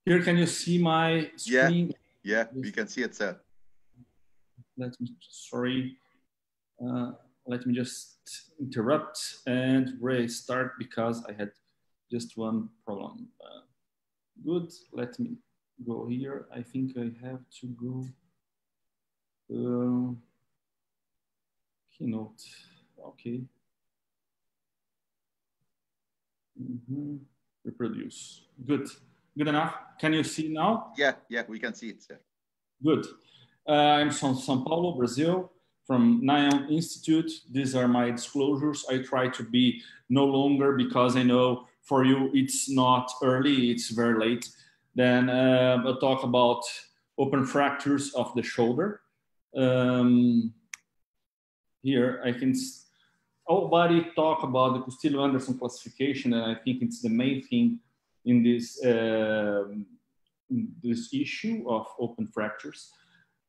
Here, can you see my screen? Yeah, we can see it, sir. Let me, sorry. Let me just interrupt and restart because I had just one problem. Good, let me go here. I think I have to go keynote, okay. Reproduce, good enough. Can you see now? Yeah, we can see it, sir. Good. I'm from São Paulo, Brazil, from Nyon Institute. These are my disclosures. I try to be no longer because I know for you it's not early, it's very late. Then I'll talk about open fractures of the shoulder. Here I can, everybody talk about the Castillo-Anderson classification, and I think it's the main thing in this, this issue of open fractures.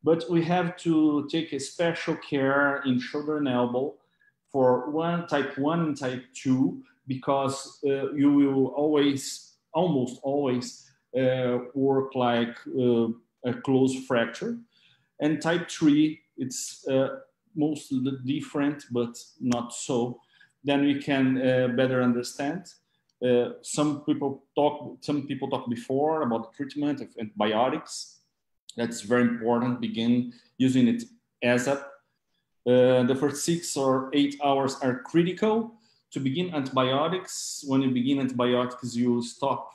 But we have to take a special care in shoulder and elbow for type 1 and type 2, because you will almost always work like a closed fracture. And type 3, it's mostly different, but not so. Then we can better understand. Some people talk before about the treatment of antibiotics. That's very important. Begin using it ASAP. The first 6 or 8 hours are critical to begin antibiotics. When you begin antibiotics, you stop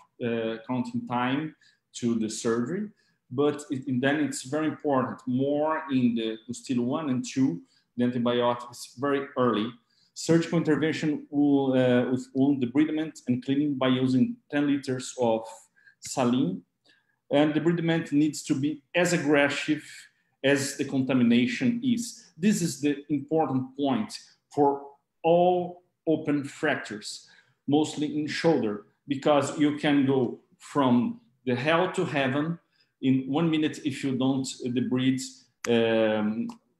counting time to the surgery. But then it's very important, more in the Castillo 1 and 2, the antibiotics very early. Surgical intervention with wound debridement and cleaning by using 10 liters of saline. And the debridement needs to be as aggressive as the contamination is. This is the important point for all open fractures, mostly in shoulder, because you can go from the hell to heaven in 1 minute if you don't debride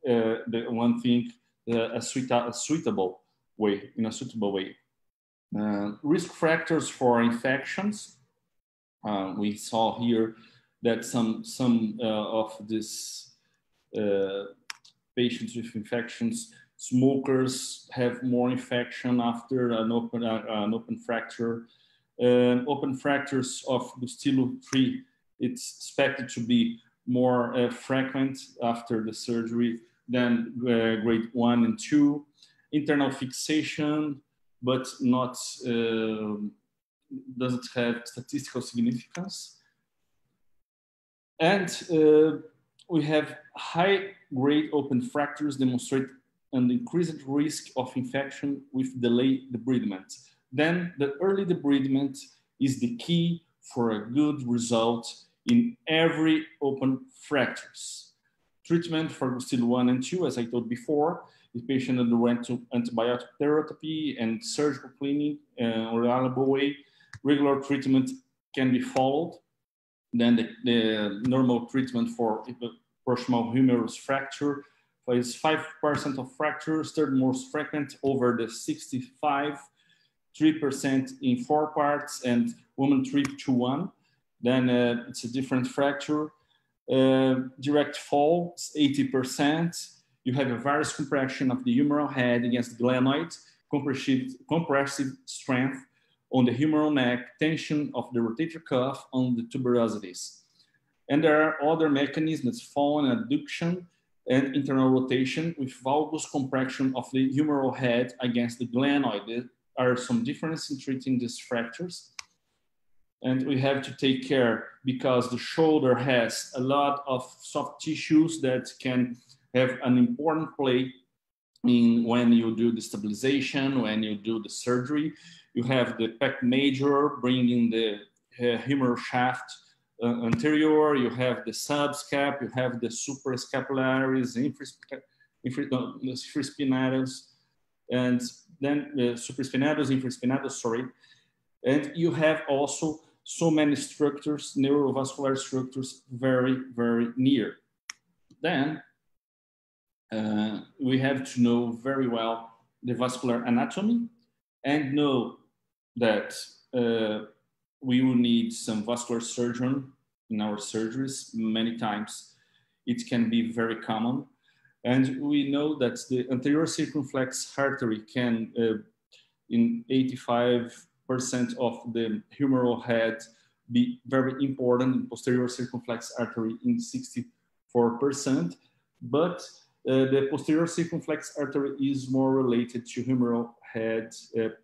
the one thing a suitable way. Risk factors for infections. We saw here that some of these patients with infections, smokers have more infection after an open fracture. Open fractures of Castillo 3, it's expected to be more frequent after the surgery than grade 1 and 2. Internal fixation, but not doesn't have statistical significance. And we have high-grade open fractures demonstrate an increased risk of infection with delayed debridement. Then the early debridement is the key for a good result in every open fractures. Treatment for Castillo 1 and 2, as I told before, the patient underwent antibiotic therapy and surgical cleaning in a reliable way. Regular treatment can be followed. Then the normal treatment for proximal humerus fracture is 5% of fractures, third most frequent over the 65, 3% in 4 parts, and woman 3 to 1. Then it's a different fracture. Direct fall is 80%. You have a varus compression of the humeral head against the glenoid, compressive strength on the humeral neck, tension of the rotator cuff on the tuberosities. And there are other mechanisms, fall and adduction and internal rotation with valgus compression of the humeral head against the glenoid. There are some differences in treating these fractures. And we have to take care because the shoulder has a lot of soft tissues that can have an important play in when you do the stabilization, when you do the surgery. You have the pec major bringing the humeral shaft anterior, you have the subscap, you have the suprascapularis, infraspinatus, and then the supraspinatus, infraspinatus, sorry. And you have also so many structures, neurovascular structures, very, very near. Then we have to know very well the vascular anatomy and know that we will need some vascular surgeon in our surgeries many times. It can be very common. And we know that the anterior circumflex artery can, in 85% of the humeral head, be very important, in posterior circumflex artery in 64%. But the posterior circumflex artery is more related to humeral head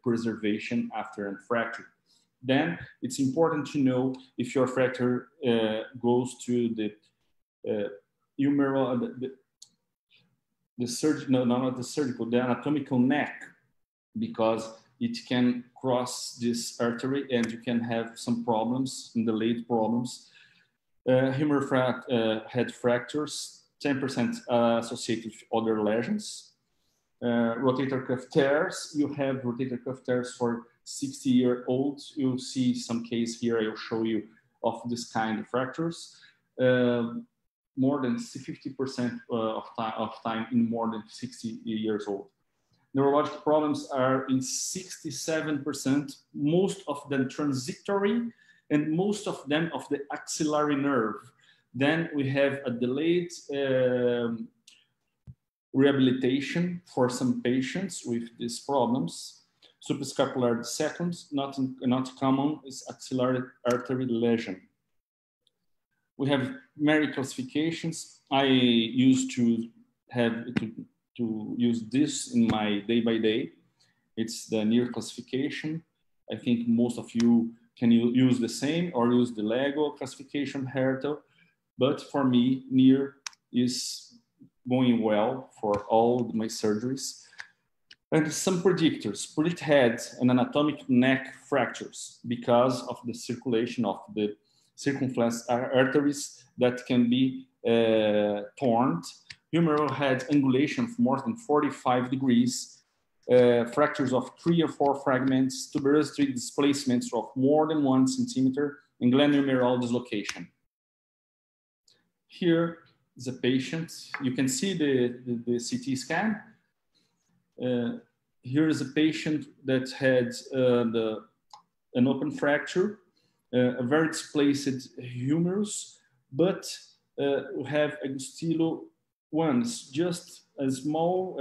preservation after a fracture. Then it's important to know if your fracture goes to the humeral, the anatomical neck, because it can cross this artery and you can have some problems, delayed problems. Humeral head fractures, 10% associated with other lesions. Rotator cuff tears, you have rotator cuff tears for 60-year-olds. You'll see some case here, I'll show you, of this kind of fractures. More than 50% of time in more than 60 years old. Neurological problems are in 67%, most of them transitory, and most of them of the axillary nerve. Then we have a delayed rehabilitation for some patients with these problems. Suprascapular dissections, not common, is axillary artery lesion. We have many classifications. I used to have to use this in my day-by-day. It's the NIR classification. I think most of you can use the same or use the LEGO classification, Hertel. But for me, NIR is going well for all my surgeries. And some predictors, predict head and anatomic neck fractures because of the circulation of the circumflex arteries that can be torn. Humeral head angulation of more than 45 degrees, fractures of 3 or 4 fragments, tuberosity displacements of more than 1 centimeter, and glenohumeral dislocation. Here is a patient. You can see the CT scan. Here is a patient that had an open fracture, a very displaced humerus, but we have Agustilo once, just a small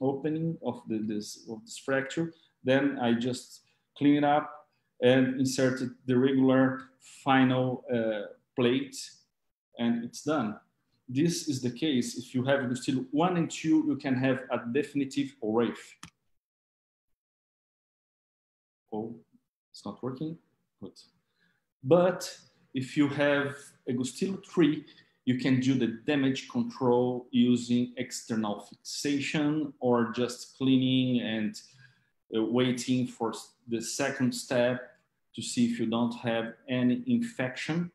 opening of this fracture. Then I just clean it up and inserted the regular final plate, and it's done. This is the case. If you have Agustilo 1 and 2, you can have a definitive ORAF. Oh, it's not working. Good. But if you have Agustilo 3, you can do the damage control using external fixation or just cleaning and waiting for the second step to see if you don't have any infection.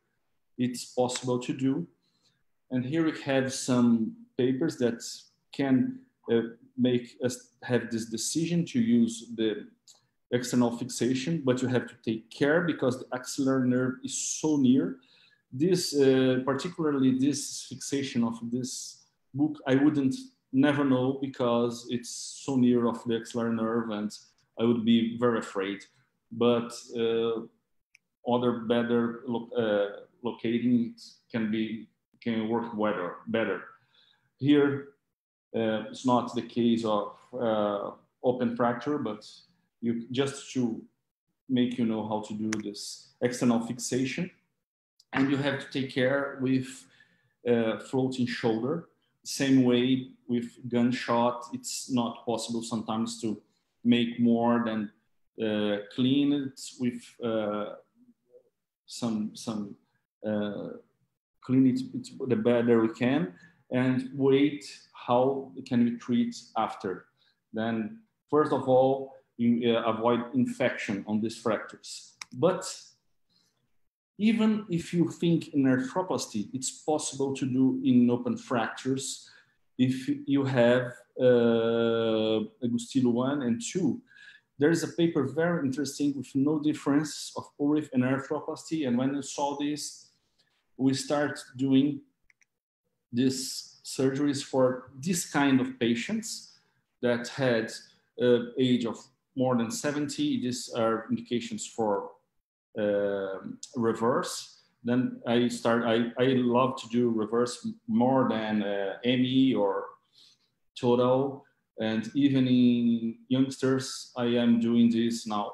It's possible to do. And here we have some papers that can make us have this decision to use the external fixation, but you have to take care because the axillary nerve is so near. This, particularly this fixation of this book, I wouldn't never know because it's so near of the axillary nerve and I would be very afraid. But other better locating can work better. Here, it's not the case of open fracture, but you just to make you know how to do this external fixation. And you have to take care with floating shoulder. Same way with gunshot, it's not possible sometimes to make more than clean it with clean it the better we can and wait how can we treat after. Then first of all, you avoid infection on these fractures. But even if you think in arthroplasty, it's possible to do in open fractures if you have Agustilo 1 and 2. There is a paper very interesting with no difference of ORIF and arthroplasty. And when you saw this, we start doing these surgeries for this kind of patients that had age of more than 70. These are indications for reverse. Then I love to do reverse more than ME or total. And even in youngsters, I am doing this now.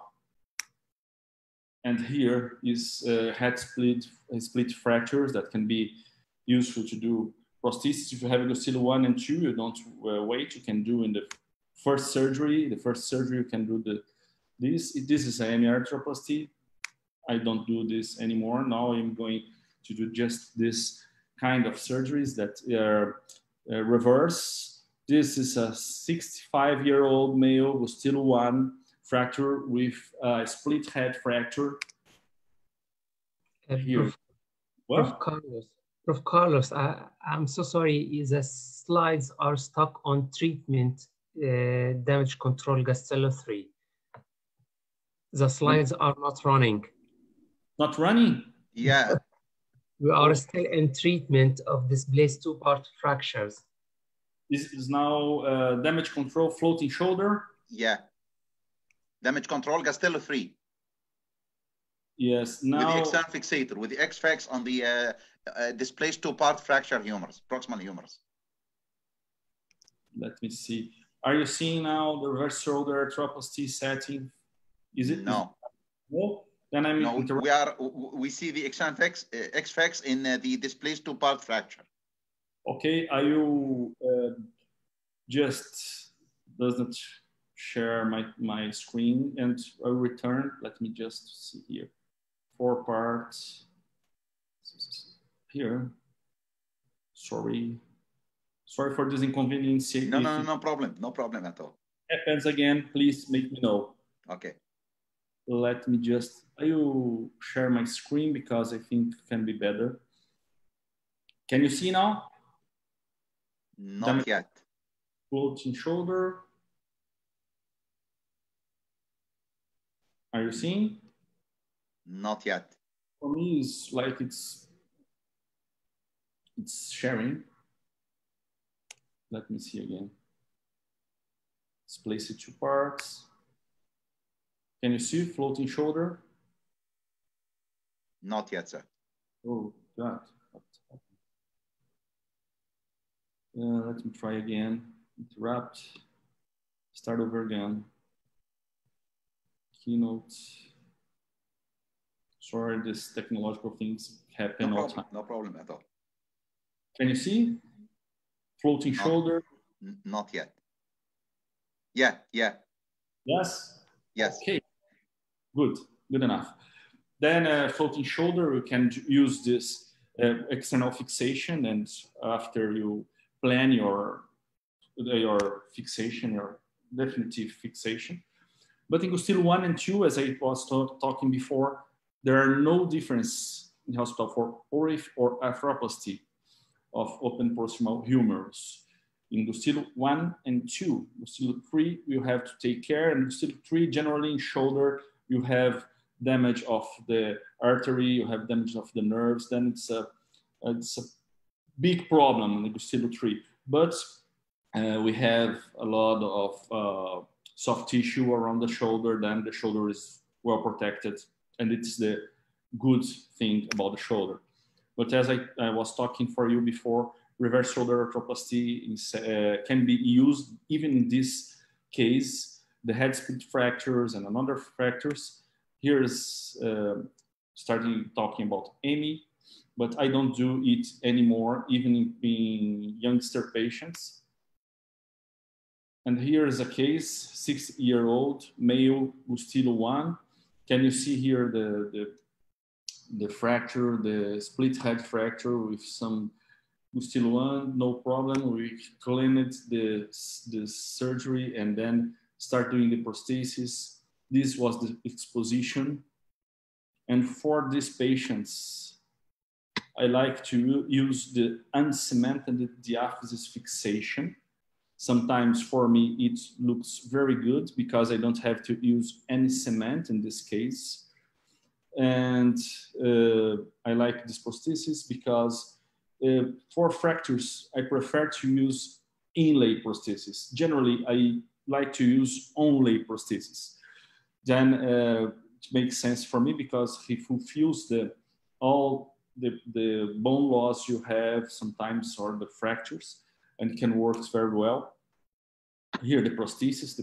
And here is head split fractures that can be useful to do prosthesis. If you have Lucille 1 and 2, you don't wait. You can do in the first surgery. The first surgery, you can do this. This is an ME arthroplasty. I don't do this anymore. Now I'm going to do just this kind of surgeries that are reverse. This is a 65-year-old male with still one fracture with a split head fracture. Here. Prof. Carlos, I'm so sorry. The slides are stuck on treatment damage control Gastello 3. The slides are not running. Not running? Yeah. We are still in treatment of displaced two-part fractures. This is now damage control floating shoulder? Yeah. Damage control Gastello 3. Yes, now... With the external fixator, with the X-fax on the displaced two-part fracture humerus, proximal humerus. Let me see. Are you seeing now the reverse shoulder arthroplasty setting? Is it? No. No? Then I'm we see the X-fax in the displaced two-part fracture. Okay, I will just doesn't share my screen and I'll return. Let me just see here. 4 parts here. Sorry for this inconvenience. No problem. No problem at all. Happens again, please make me know. Okay. Let me just, I will share my screen because I think it can be better. Can you see now? Not yet. Floating shoulder. Are you seeing? Not yet. For me, it's like it's sharing. Let me see again. Let's place it 2 parts. Can you see floating shoulder? Not yet, sir. Oh, God. Let me try again. Interrupt. Start over again. Keynote. Sorry, these technological things happen all the time. No problem at all. Can you see? Floating shoulder? Not yet. Yeah. Yes? Yes. Okay. Good enough. Then floating shoulder, you can use this external fixation, and after you plan your fixation, your definitive fixation. But in Gustilo 1 and 2, as I was talking before, there are no difference in hospital for ORIF or arthroplasty of open proximal humerus. In Gustilo 1 and 2, Gustilo 3, you have to take care, and Gustilo 3, generally in shoulder, you have damage of the artery, you have damage of the nerves, then it's a big problem in the Gustilo 3. But we have a lot of soft tissue around the shoulder, then the shoulder is well protected, and it's the good thing about the shoulder. But as I was talking for you before, reverse shoulder arthroplasty can be used even in this case, the head split fractures and another fractures. Here is starting talking about ME, but I don't do it anymore, even in youngster patients. And here is a case, 6-year-old male Gustilo 1. Can you see here the fracture, the split head fracture with some Gustilo 1? No problem. We cleaned the surgery and then start doing the prosthesis. This was the exposition. And for these patients, I like to use the uncemented diaphysis fixation. Sometimes for me, it looks very good because I don't have to use any cement in this case. And I like this prosthesis because for fractures, I prefer to use inlay prosthesis. Generally, I like to use onlay prosthesis. Then makes sense for me because he fulfills all the bone loss you have sometimes, or the fractures, and can work very well. Here, the prosthesis,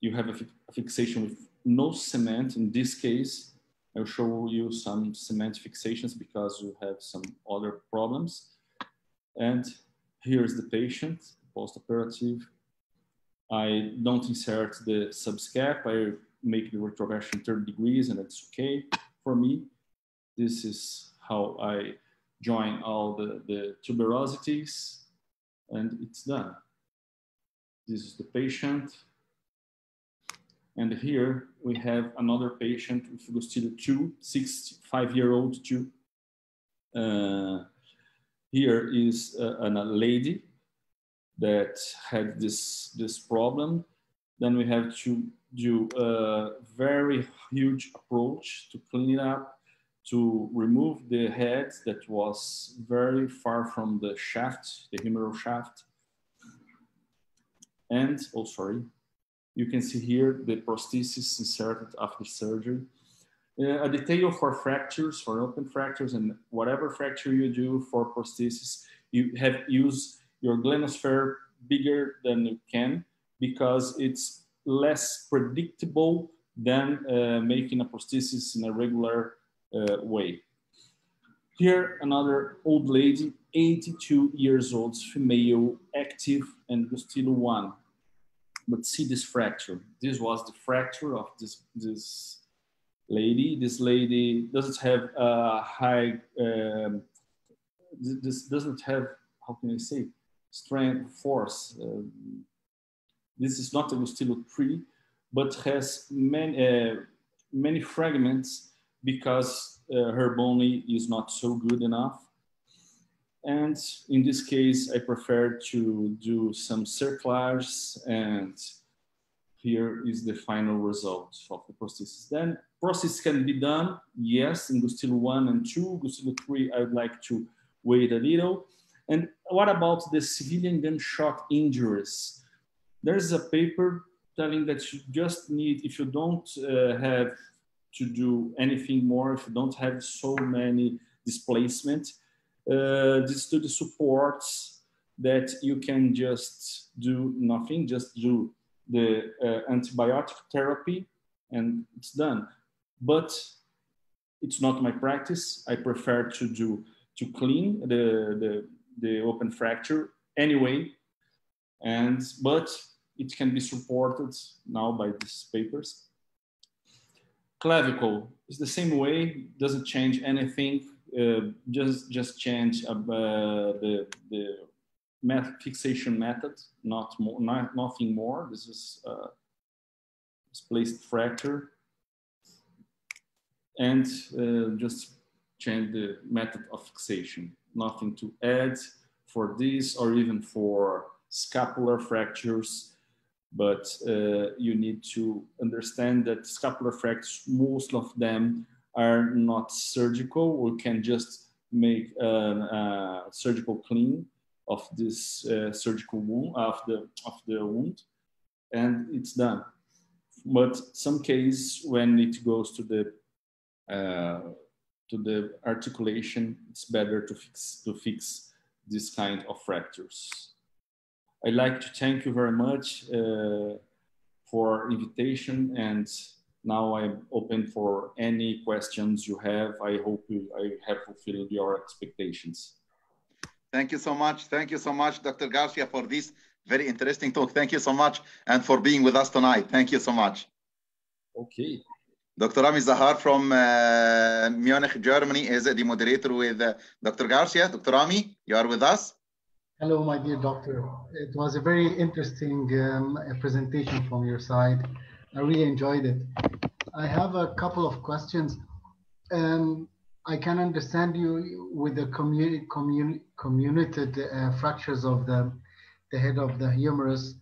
you have a fixation with no cement. In this case, I'll show you some cement fixations because you have some other problems. And here's the patient, post-operative. I don't insert the subscap. I make the retroversion 30 degrees, and it's okay for me. This is how I join all the tuberosities, and it's done. This is the patient. And here we have another patient with Gustilo 2, 65-year-old 2. Here is a lady that had this problem. Then we have to do a very huge approach to clean it up, to remove the head that was very far from the shaft, the humeral shaft. And, oh, sorry, you can see here the prosthesis inserted after surgery. A detail for fractures, for open fractures, and whatever fracture you do for prosthesis, you have used your glenosphere bigger than you can, because it's less predictable than making a prosthesis in a regular way. Here, another old lady, 82 years old, female, active, and Gustilo 1. But see this fracture. This was the fracture of this lady. This lady doesn't have a high, this doesn't have, how can I say, strength, force. This is not a Gustilo 3, but has many fragments because her bone is not so good enough. And in this case, I prefer to do some cerclage, and here is the final result of the prosthesis. Then prosthesis can be done, yes, in Gustilo 1 and 2. Gustilo 3, I would like to wait a little. And what about the civilian gunshot injuries? There's a paper telling that you just need, if you don't have to do anything more, if you don't have so many displacements, this study supports that you can just do nothing, just do the antibiotic therapy, and it's done. But it's not my practice. I prefer to clean the open fracture anyway, but it can be supported now by these papers. Clavicle is the same way, doesn't change anything. Just change the fixation method, nothing more. This is displaced fracture, and just change the method of fixation. Nothing to add for this, or even for scapular fractures. But you need to understand that scapular fractures, most of them are not surgical. We can just make a surgical clean of this surgical wound, of the wound, and it's done. But some cases, when it goes to the articulation, it's better to fix this kind of fractures. I'd like to thank you very much for invitation, and now I'm open for any questions you have. I hope I have fulfilled your expectations. Thank you so much. Thank you so much, Dr. Garcia, for this very interesting talk. Thank you so much, and for being with us tonight. Thank you so much. Okay. Dr. Rami Zahar from Munich, Germany, is the moderator with Dr. Garcia. Dr. Rami, you are with us? Hello, my dear doctor. It was a very interesting presentation from your side. I really enjoyed it. I have a couple of questions. I can understand you with the comminuted fractures of the head of the humerus.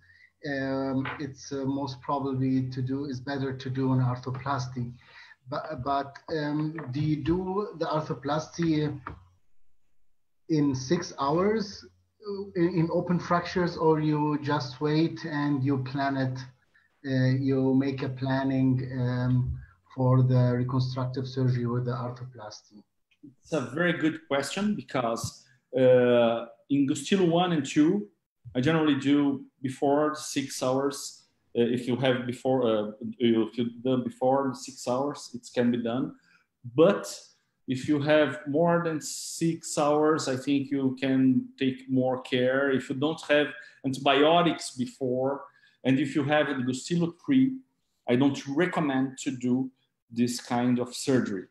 It's most probably better to do an arthroplasty. But do you do the arthroplasty in 6 hours in open fractures, or you just wait and you plan it you make a planning for the reconstructive surgery with the arthroplasty? It's a very good question because in Gustilo 1 and 2, I generally do before 6 hours. If you have before, if you've done before 6 hours, it can be done. But if you have more than 6 hours, I think you can take more care. If you don't have antibiotics before, and if you have the Gustilo 3, I don't recommend to do this kind of surgery.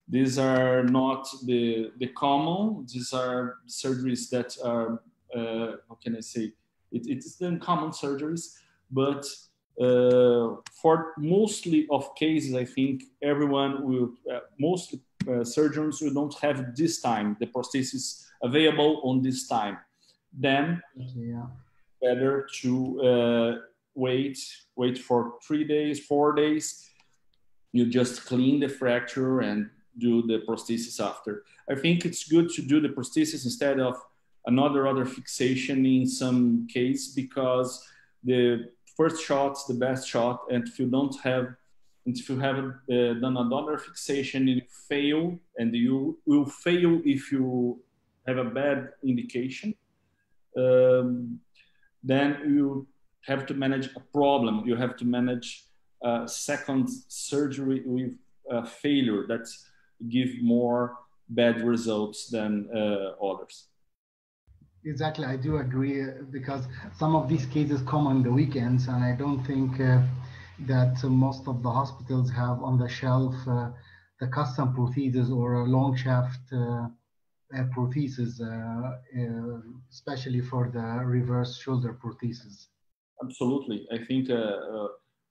These are not the common. These are surgeries that are, how can I say, it's the common surgeries, but for mostly of cases, I think everyone will, most surgeons will don't have this time, the prosthesis available on this time. Then better to wait for 3 days, 4 days. You just clean the fracture and do the prosthesis after. I think it's good to do the prosthesis instead of other fixation in some case, because the first shot's the best shot, and if you haven't done another fixation, you fail, and you will fail if you have a bad indication. Then you have to manage a problem. You have to manage second surgery with failure that give more bad results than others. Exactly, I do agree, because some of these cases come on the weekends, and I don't think that most of the hospitals have on the shelf the custom prosthesis or a long shaft prosthesis, especially for the reverse shoulder prosthesis. Absolutely, I think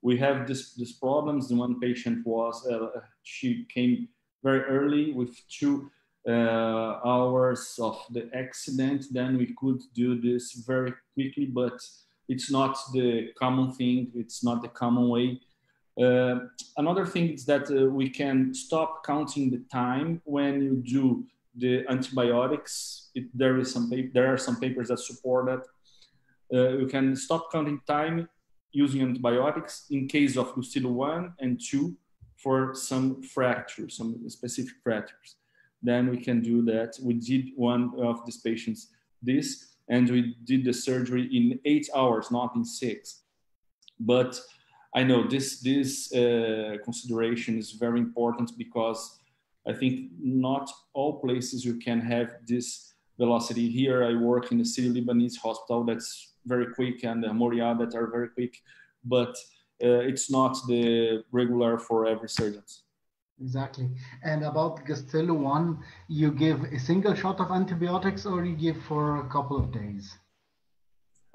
we have this problems. The one patient was she came very early with 2 hours of the accident. Then we could do this very quickly, but it's not the common thing. It's not the common way. Another thing is that we can stop counting the time when you do the antibiotics. There are some papers that support that. You can stop counting time using antibiotics in case of Gustilo 1 and 2 for some fractures, some specific fractures. Then we can do that. We did one of these patients this, and we did the surgery in 8 hours, not in 6. But I know this consideration is very important, because I think not all places you can have this velocity. Here I work in the City Lebanese Hospital that's very quick, and Moria that are very quick, but it's not the regular for every surgeon. Exactly. And about Gustilo 1, you give a single shot of antibiotics, or you give for a couple of days?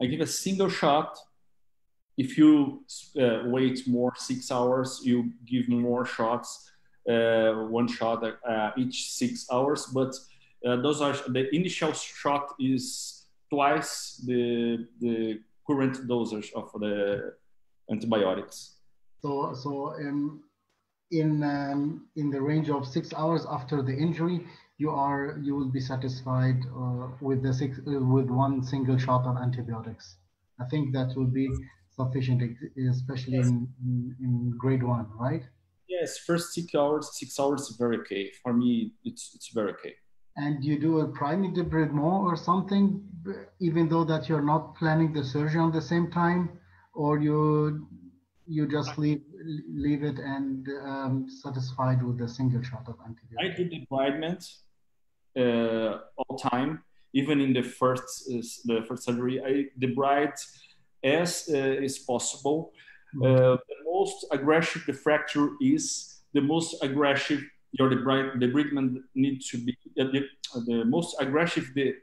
I give a single shot. If you wait more 6 hours, you give more shots, 1 shot each 6 hours. But those are the initial shot is twice the current dosage of the antibiotics. So in the range of 6 hours after the injury, you will be satisfied with with 1 single shot of antibiotics. I think that will be sufficient, especially in grade 1, right? Yes, first 6 hours is very okay. For me, it's very okay. And you do a priming debridement or something, even though that you're not planning the surgery on the same time, or you just leave it and satisfied with a single shot of antibiotics? I do debridement all time, even in the first surgery. I debride as is possible. The most aggressive the fracture is, the most aggressive your debridement needs to be. The most aggressive the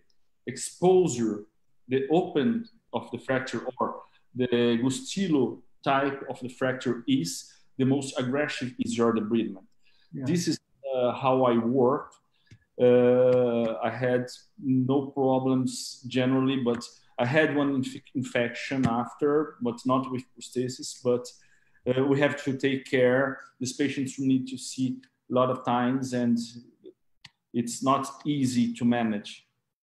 exposure, the open of the fracture, or the Gustilo type of the fracture is, the most aggressive is your debridement. Yeah. This is how I work. I had no problems generally, but I had one infection after, but not with prosthesis. But we have to take care. These patients need to see a lot of times, and it's not easy to manage.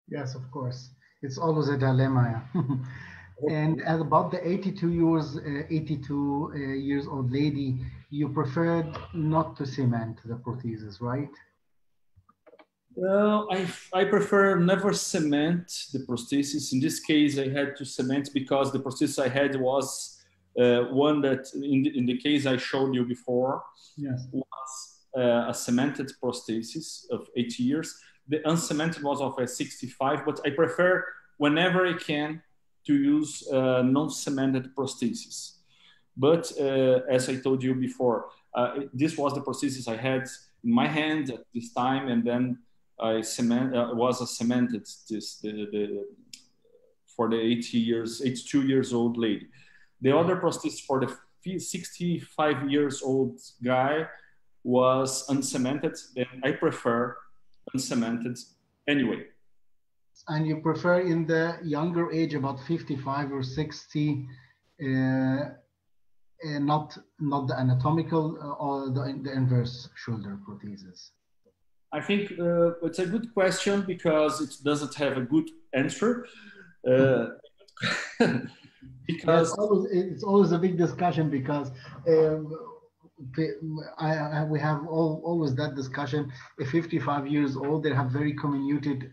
Yes, of course. It's always a dilemma. And about the 82 years old lady, you preferred not to cement the prosthesis, right? I prefer never cement the prosthesis. In this case, I had to cement because the prosthesis I had was one that, in the case I showed you before, yes, was a cemented prosthesis of 80 years. The uncemented was of a 65, but I prefer whenever I can to use non-cemented prosthesis. But as I told you before, this was the prosthesis I had in my hand at this time, and then I was a cemented for the 82 years old lady. The other prosthesis for the 65 years old guy was uncemented, and I prefer uncemented anyway. And you prefer in the younger age, about 55 or 60, not the anatomical or the inverse shoulder prosthesis? I think it's a good question because it doesn't have a good answer. Because it's always a big discussion because we have always that discussion. At 55 years old, they have very comminuted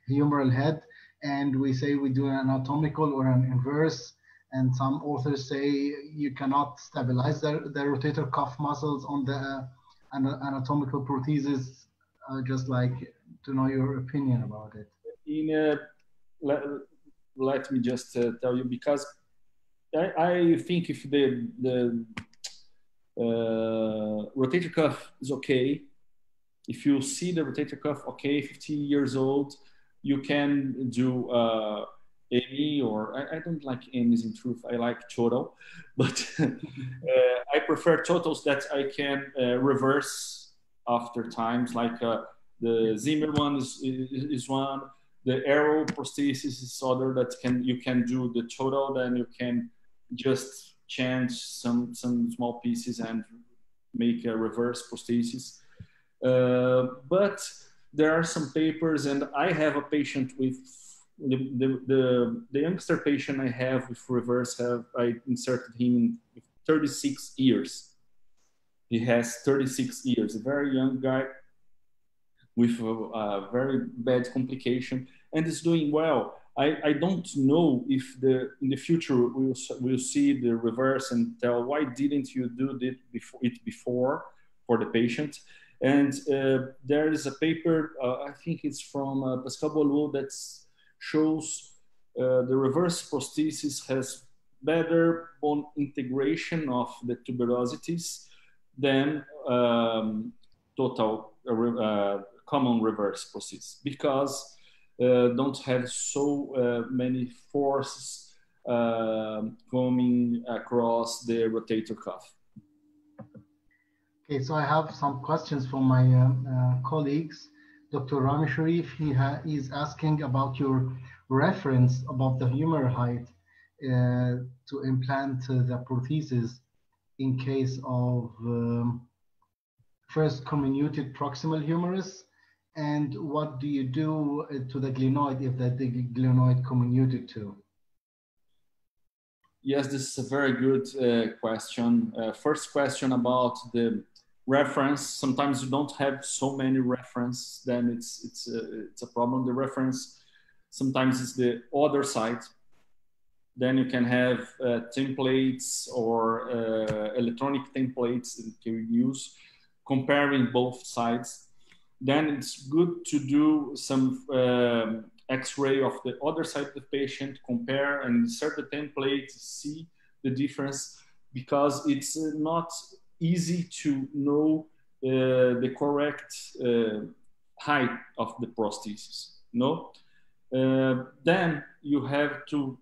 humeral head, and we say we do an anatomical or an inverse. And some authors say you cannot stabilize the rotator cuff muscles on the anatomical prosthesis. Just like to know your opinion about it. Let me just tell you, because I think if the rotator cuff is okay, if you see the rotator cuff okay, 50 years old, you can do AMI, or I don't like AMIs in truth, I like total, but I prefer totals that I can reverse after times, like the Zimmer one is one, the Arrow prosthesis is other that you can do the total, then you can just change some small pieces and make a reverse prosthesis. But there are some papers, and I have a patient with the youngster patient I have with reverse, I inserted him with 36 years. He has 36 years, a very young guy with a very bad complication, and is doing well. I don't know if in the future we'll see the reverse and tell, why didn't you do it before for the patient? And there is a paper, I think it's from Pascal Bolu, that shows the reverse prosthesis has better bone integration of the tuberosities than total common reverse prosthesis, because don't have so many forces coming across the rotator cuff. Okay, so I have some questions from my colleagues. Dr. Rami Sharif, he is asking about your reference about the humeral height to implant the prosthesis in case of first comminuted proximal humerus, and what do you do to the glenoid if the glenoid comminuted too? Yes, this is a very good question. First question about the reference. Sometimes you don't have so many reference, then it's a problem. The reference sometimes is the other side. Then you can have templates or electronic templates that you can use, comparing both sides. Then it's good to do some X-ray of the other side of the patient, compare and insert the template, see the difference, because it's not easy to know the correct height of the prosthesis. No? Then you have to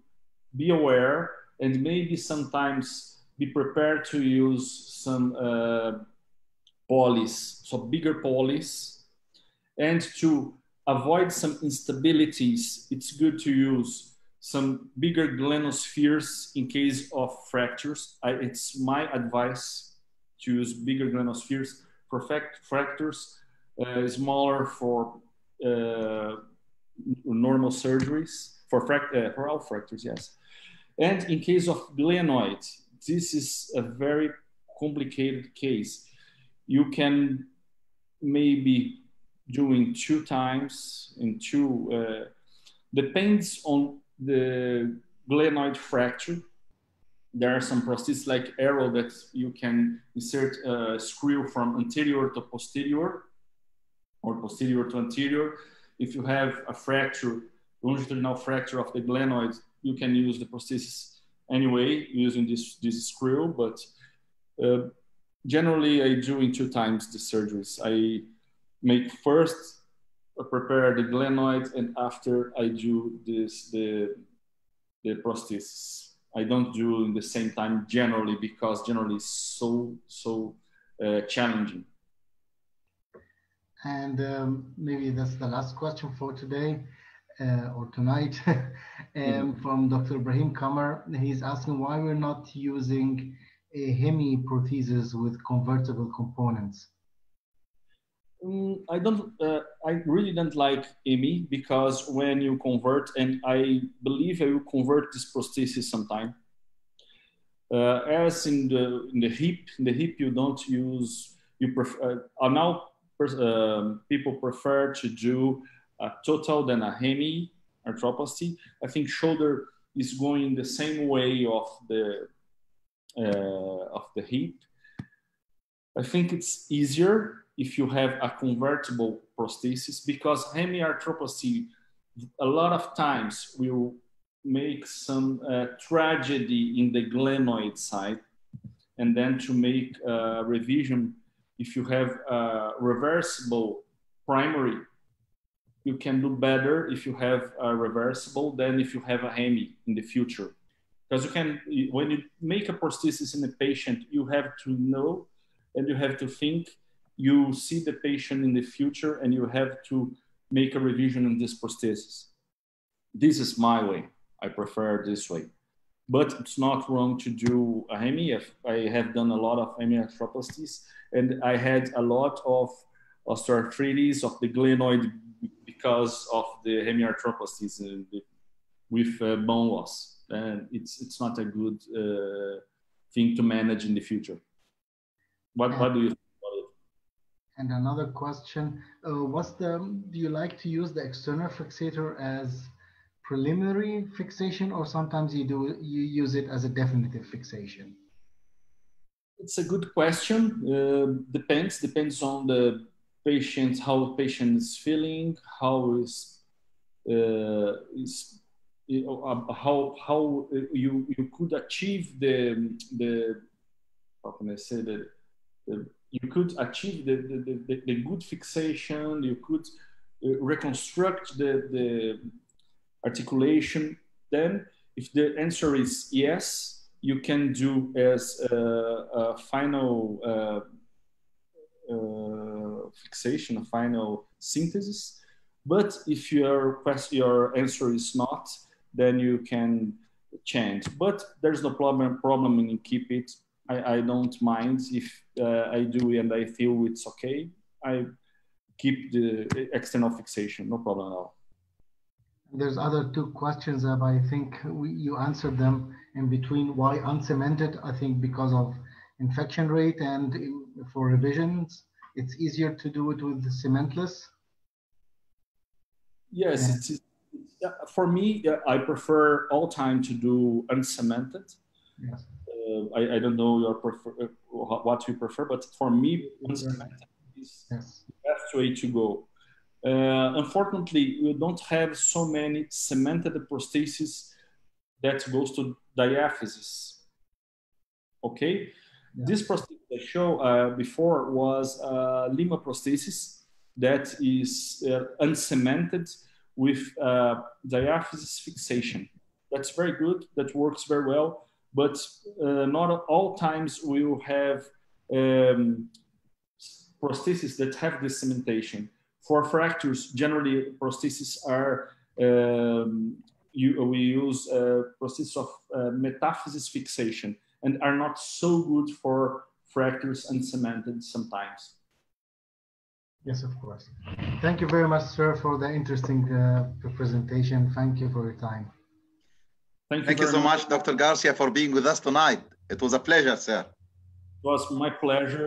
be aware and maybe sometimes be prepared to use some polys, so bigger polys. And to avoid some instabilities, it's good to use some bigger glenospheres in case of fractures. It's my advice to use bigger glenospheres for fractures, smaller for normal surgeries, for all fractures, yes. And in case of glenoid, this is a very complicated case. You can maybe doing 2 times in 2, depends on the glenoid fracture. There are some prostheses like arrow that you can insert a screw from anterior to posterior or posterior to anterior. If you have a fracture, longitudinal fracture of the glenoid, you can use the prosthesis anyway using this screw, but generally I do in 2 times the surgeries. I make first prepare the glenoid, and after I do the prosthesis. I don't do in the same time generally, because generally it's so challenging. And maybe that's the last question for today or tonight. From Dr. Ibrahim Kamar, he's asking why we're not using a hemi prosthesis with convertible components. I really don't like EMI, because when you convert, and I believe I will convert this prosthesis sometime. As in the hip you don't use, you prefer, now people prefer to do a total than a hemi arthroplasty. I think shoulder is going the same way of the hip. I think it's easier if you have a convertible prosthesis, because hemiarthroplasty a lot of times will make some tragedy in the glenoid side, and then to make a revision, if you have a reversible primary, you can do better if you have a reversible than if you have a hemi in the future. Because you can, when you make a prosthesis in a patient, you have to know and you have to think, you see the patient in the future, and you have to make a revision in this prosthesis. This is my way. I prefer this way. But it's not wrong to do a hemi. I have done a lot of hemiarthroplasties, and I had a lot of osteoarthritis of the glenoid because of the hemiarthroplasties with bone loss. And it's not a good thing to manage in the future. What do you think about it? And another question, do you like to use the external fixator as preliminary fixation, or sometimes you use it as a definitive fixation? It's a good question. Depends on the patient, how the patient is feeling, how you could achieve the how can I say that, you could achieve the good fixation, you could reconstruct the articulation. Then if the answer is yes, you can do as a final fixation, a final synthesis. But if your answer is not, then you can change. But there's no problem in keep it. I don't mind if I do and I feel it's okay. I keep the external fixation, no problem at all. There's other 2 questions that I think you answered them in between. Why uncemented? I think because of infection rate, and for revisions, it's easier to do it with the cementless. Yes, it is. For me, I prefer all time to do uncemented. Yes. I don't know what you prefer, but for me, uncemented is the best way to go. Unfortunately, we don't have so many cemented prostheses that goes to diaphysis. Okay, this prosthesis I showed before was Lima prosthesis that is uncemented with diaphysis fixation. That's very good. That works very well. But not all times we will have prostheses that have this cementation. For fractures, generally prostheses are, we use prostheses of metaphysis fixation, and are not so good for fractures uncemented sometimes. Yes, of course. Thank you very much, sir, for the interesting presentation. Thank you for your time. Thank you so much, Dr. Garcia, for being with us tonight. It was a pleasure, sir. It was my pleasure.